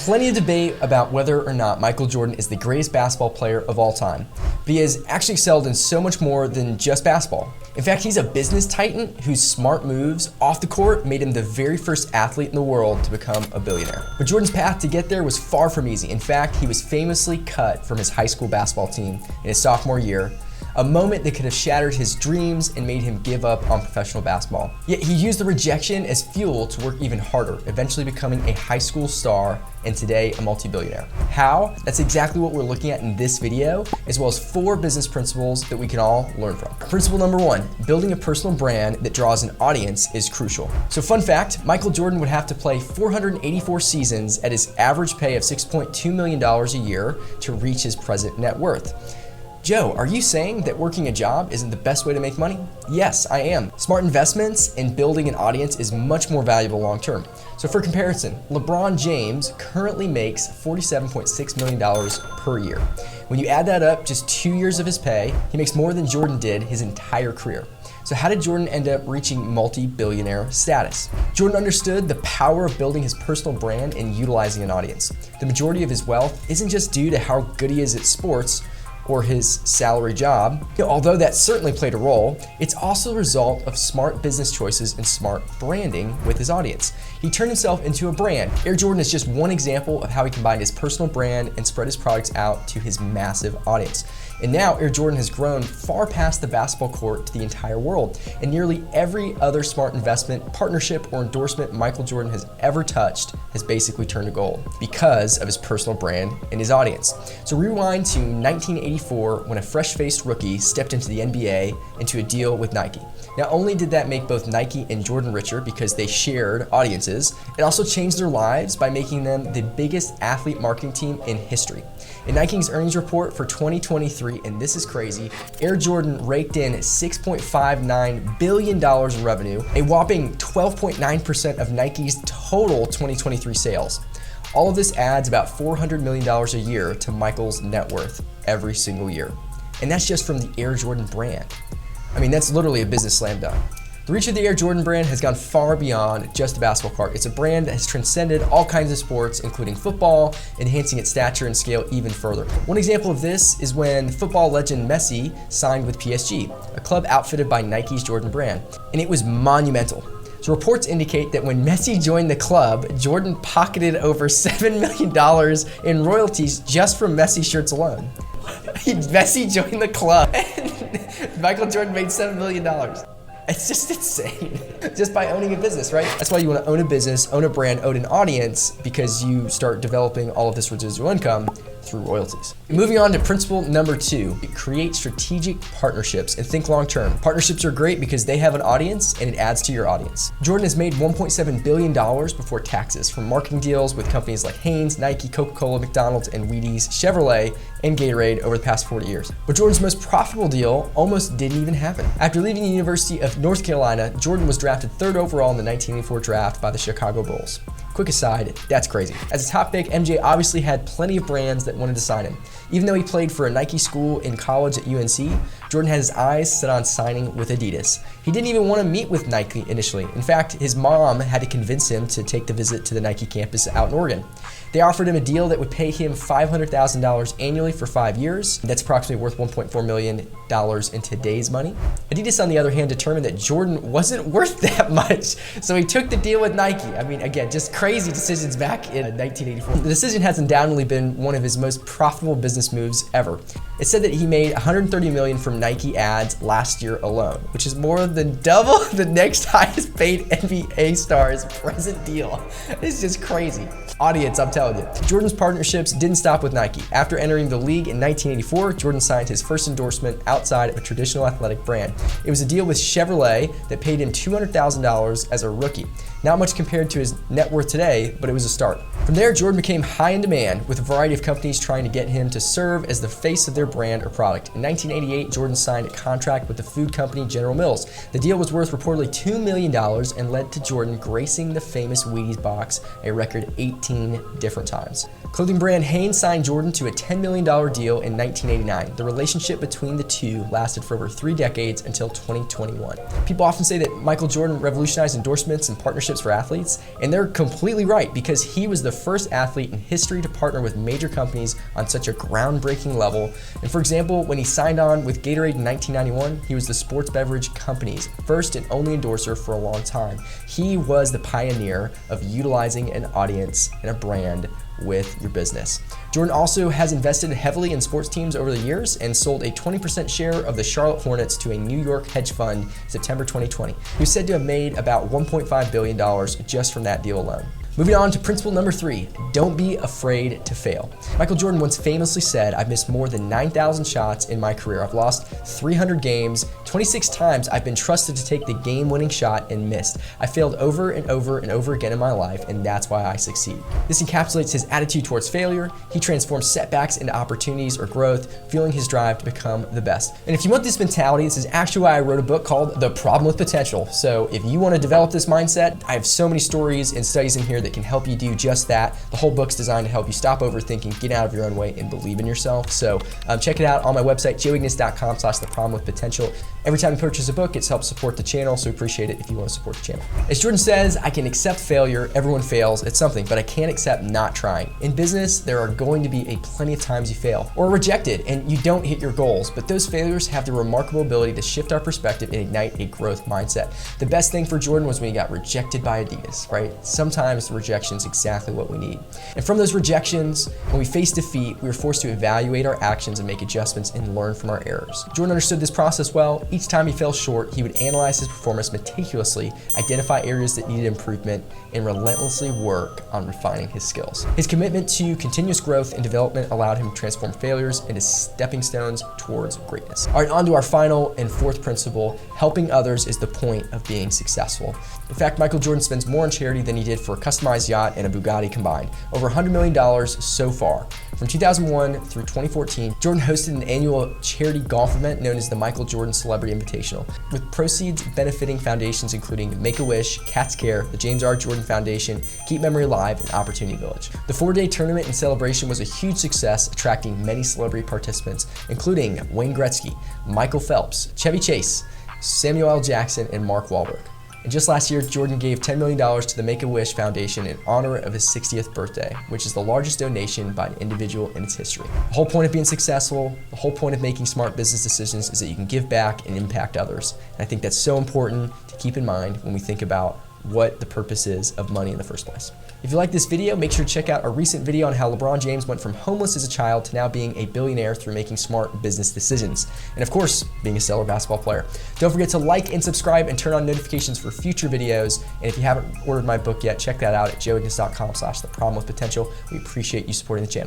plenty of debate about whether or not Michael Jordan is the greatest basketball player of all time, but he has actually excelled in so much more than just basketball. In fact, he's a business titan whose smart moves off the court made him the very first athlete in the world to become a billionaire. But Jordan's path to get there was far from easy. In fact, he was famously cut from his high school basketball team in his sophomore year, a moment that could have shattered his dreams and made him give up on professional basketball. Yet he used the rejection as fuel to work even harder, eventually becoming a high school star and today a multi-billionaire. How? That's exactly what we're looking at in this video, as well as 4 business principles that we can all learn from. Principle number 1, building a personal brand that draws an audience is crucial. So fun fact, Michael Jordan would have to play 484 seasons at his average pay of $6.2 million a year to reach his present net worth. Joe, are you saying that working a job isn't the best way to make money? Yes, I am. Smart investments and building an audience is much more valuable long term. So for comparison, LeBron James currently makes $47.6 million per year. When you add that up, just 2 years of his pay, he makes more than Jordan did his entire career. So how did Jordan end up reaching multi-billionaire status? Jordan understood the power of building his personal brand and utilizing an audience. The majority of his wealth isn't just due to how good he is at sports or his salary job. Although that certainly played a role, it's also the result of smart business choices and smart branding with his audience. He turned himself into a brand. Air Jordan is just one example of how he combined his personal brand and spread his products out to his massive audience. And now Air Jordan has grown far past the basketball court to the entire world. And nearly every other smart investment, partnership, or endorsement Michael Jordan has ever touched has basically turned to gold because of his personal brand and his audience. So rewind to 1984 when a fresh-faced rookie stepped into the NBA into a deal with Nike. Not only did that make both Nike and Jordan richer because they shared audiences, it also changed their lives by making them the biggest athlete marketing team in history. In Nike's earnings report for 2023, and this is crazy, Air Jordan raked in $6.59 billion in revenue, a whopping 12.9% of Nike's total 2023 sales. All of this adds about $400 million a year to Michael's net worth every single year. And that's just from the Air Jordan brand. I mean, that's literally a business slam dunk. The reach of the Air Jordan brand has gone far beyond just a basketball card. It's a brand that has transcended all kinds of sports, including football, enhancing its stature and scale even further. One example of this is when football legend Messi signed with PSG, a club outfitted by Nike's Jordan brand, and it was monumental. So reports indicate that when Messi joined the club, Jordan pocketed over $7 million in royalties just from Messi shirts alone. Messi joined the club and Michael Jordan made $7 million. It's just insane. Just by owning a business, right? That's why you want to own a business, own a brand, own an audience, because you start developing all of this residual income through royalties. Moving on to principle number 2, create strategic partnerships and think long term. Partnerships are great because they have an audience and it adds to your audience. Jordan has made $1.7 billion before taxes from marketing deals with companies like Hanes, Nike, Coca-Cola, McDonald's, and Wheaties, Chevrolet, and Gatorade over the past 40 years. But Jordan's most profitable deal almost didn't even happen. After leaving the University of North Carolina, Jordan was drafted 3rd overall in the 1984 draft by the Chicago Bulls. Quick aside, that's crazy. As a top pick, MJ obviously had plenty of brands that wanted to sign him. Even though he played for a Nike school in college at UNC, Jordan had his eyes set on signing with Adidas. He didn't even want to meet with Nike initially. In fact, his mom had to convince him to take the visit to the Nike campus out in Oregon. They offered him a deal that would pay him $500,000 annually for 5 years. That's approximately worth $1.4 million in today's money. Adidas, on the other hand, determined that Jordan wasn't worth that much, so he took the deal with Nike. I mean, again, just crazy decisions back in 1984. The decision has undoubtedly been one of his most profitable business moves ever. It said that he made $130 million from Nike ads last year alone, which is more than double the next highest paid NBA star's present deal. It's just crazy. Audience, I'm telling you. Jordan's partnerships didn't stop with Nike. After entering the league in 1984, Jordan signed his first endorsement outside of a traditional athletic brand. It was a deal with Chevrolet that paid him $200,000 as a rookie. Not much compared to his net worth today, but it was a start. From there, Jordan became high in demand, with a variety of companies trying to get him to serve as the face of their brand or product. In 1988, Jordan signed a contract with the food company General Mills. The deal was worth reportedly $2 million and led to Jordan gracing the famous Wheaties box a record 18 different times. Clothing brand Hanes signed Jordan to a $10 million deal in 1989. The relationship between the two lasted for over 3 decades until 2021. People often say that Michael Jordan revolutionized endorsements and partnerships partnerships for athletes, and they're completely right because he was the first athlete in history to partner with major companies on such a groundbreaking level. And for example, when he signed on with Gatorade in 1991, he was the sports beverage company's first and only endorser for a long time. He was the pioneer of utilizing an audience and a brand with your business. Jordan also has invested heavily in sports teams over the years and sold a 20% share of the Charlotte Hornets to a New York hedge fund in September 2020. He was said to have made about $1.5 billion just from that deal alone. Moving on to principle number 3, don't be afraid to fail. Michael Jordan once famously said, "I've missed more than 9,000 shots in my career. I've lost 300 games. 26 times I've been trusted to take the game-winning shot and missed. I failed over and over and over again in my life, and that's why I succeed." This encapsulates his attitude towards failure. He transforms setbacks into opportunities or growth, fueling his drive to become the best. And if you want this mentality, this is actually why I wrote a book called The Problem with Potential. So if you want to develop this mindset, I have so many stories and studies in here that can help you do just that. The whole book's designed to help you stop overthinking, get out of your own way, and believe in yourself. So check it out on my website, joeignace.com/theproblemwithpotential. Every time you purchase a book, it's helped support the channel, so we appreciate it if you want to support the channel. As Jordan says, "I can accept failure. Everyone fails at something, but I can't accept not trying." In business, there are going to be plenty of times you fail or are rejected and you don't hit your goals, but those failures have the remarkable ability to shift our perspective and ignite a growth mindset. The best thing for Jordan was when he got rejected by Adidas, right? Sometimes the rejection is exactly what we need. And from those rejections, when we face defeat, we were forced to evaluate our actions and make adjustments and learn from our errors. Jordan understood this process well. Each time he fell short, he would analyze his performance meticulously, identify areas that needed improvement, and relentlessly work on refining his skills. His commitment to continuous growth and development allowed him to transform failures into stepping stones towards greatness. All right, on to our final and fourth principle: helping others is the point of being successful. In fact, Michael Jordan spends more on charity than he did for a customized yacht and a Bugatti combined, over $100 million so far. From 2001 through 2014, Jordan hosted an annual charity golf event known as the Michael Jordan Celebrity Invitational, with proceeds benefiting foundations including Make-A-Wish, Cats Care, the James R. Jordan Foundation, Keep Memory Alive, and Opportunity Village. The 4-day tournament and celebration was a huge success, attracting many celebrity participants, including Wayne Gretzky, Michael Phelps, Chevy Chase, Samuel L. Jackson, and Mark Wahlberg. And just last year, Jordan gave $10 million to the Make-A-Wish Foundation in honor of his 60th birthday, which is the largest donation by an individual in its history. The whole point of being successful, the whole point of making smart business decisions is that you can give back and impact others. And I think that's so important to keep in mind when we think about what the purpose is of money in the first place. If you like this video, make sure to check out our recent video on how LeBron James went from homeless as a child to now being a billionaire through making smart business decisions. And of course, being a stellar basketball player. Don't forget to like and subscribe and turn on notifications for future videos. And if you haven't ordered my book yet, check that out at joeignace.com/theproblemwithpotential. We appreciate you supporting the channel.